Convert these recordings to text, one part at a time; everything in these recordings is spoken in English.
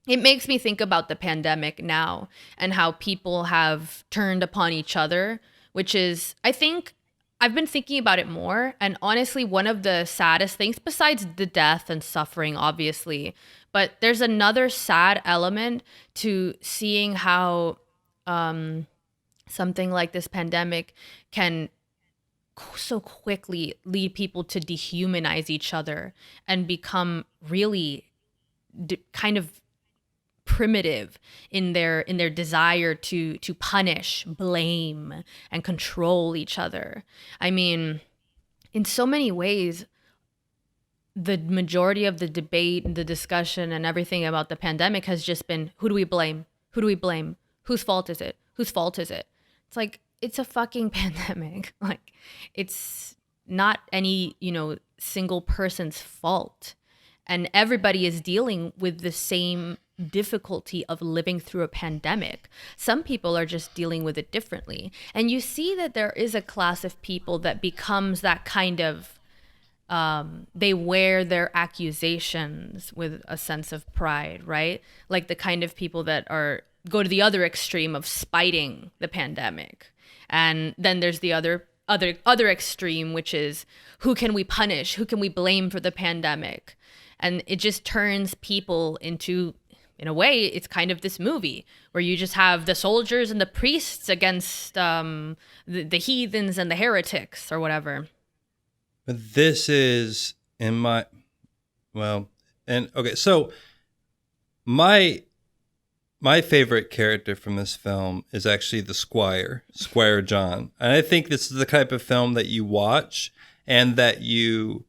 it makes me think about the pandemic now and how people have turned upon each other, which is, I think, I've been thinking about it more. And honestly, one of the saddest things, besides the death and suffering, obviously, but there's another sad element to seeing how something like this pandemic can so quickly lead people to dehumanize each other and become really kind of primitive in their desire to punish, blame, and control each other. I mean, in so many ways, the majority of the debate and the discussion and everything about the pandemic has just been, who do we blame? Who do we blame? Whose fault is it? Whose fault is it? It's like, it's a fucking pandemic. Like, it's not any, single person's fault. And everybody is dealing with the same difficulty of living through a pandemic. Some people are just dealing with it differently. And you see that there is a class of people that becomes that kind of, they wear their accusations with a sense of pride, right? Like the kind of people that go to the other extreme of spiting the pandemic. And then there's the other extreme, which is, who can we punish? Who can we blame for the pandemic? And it just turns people into, in a way, it's kind of this movie where you just have the soldiers and the priests against the heathens and the heretics or whatever. But this is in my, well, and okay, so my favorite character from this film is actually the Squire John. And I think this is the type of film that you watch and that you,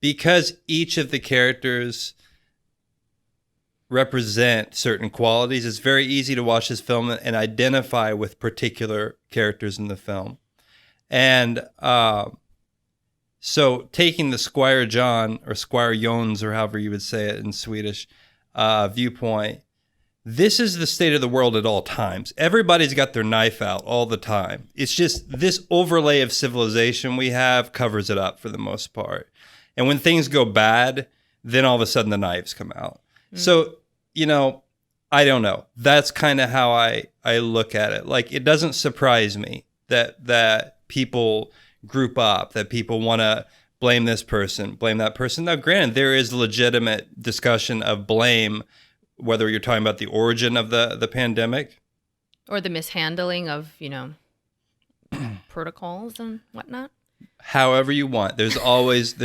because each of the characters represent certain qualities, it's very easy to watch this film and identify with particular characters in the film. And so taking the Squire John or Squire Jones, or however you would say it in Swedish, viewpoint, this is the state of the world at all times. Everybody's got their knife out all the time. It's just this overlay of civilization we have covers it up for the most part. And when things go bad, then all of a sudden the knives come out. So, I don't know. That's kind of how I look at it. Like, it doesn't surprise me that people group up, that people want to blame this person, blame that person. Now, granted, there is legitimate discussion of blame, whether you're talking about the origin of the pandemic. Or the mishandling of, protocols and whatnot. However you want. There's always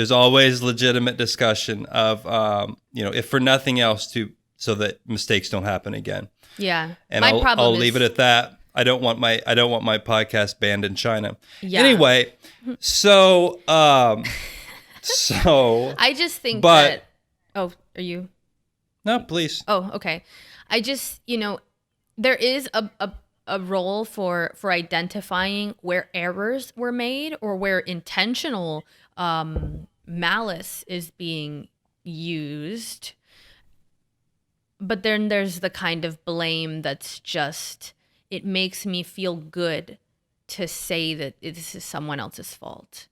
legitimate discussion of if for nothing else so that mistakes don't happen again. Yeah. And I'll leave it at that. I don't want my podcast banned in China. Yeah. Anyway, so I just think that. Oh, are you? No, please. Oh, okay. I just, there is a role for identifying where errors were made or where intentional malice is being used. But then there's the kind of blame that's just, it makes me feel good to say that this is someone else's fault.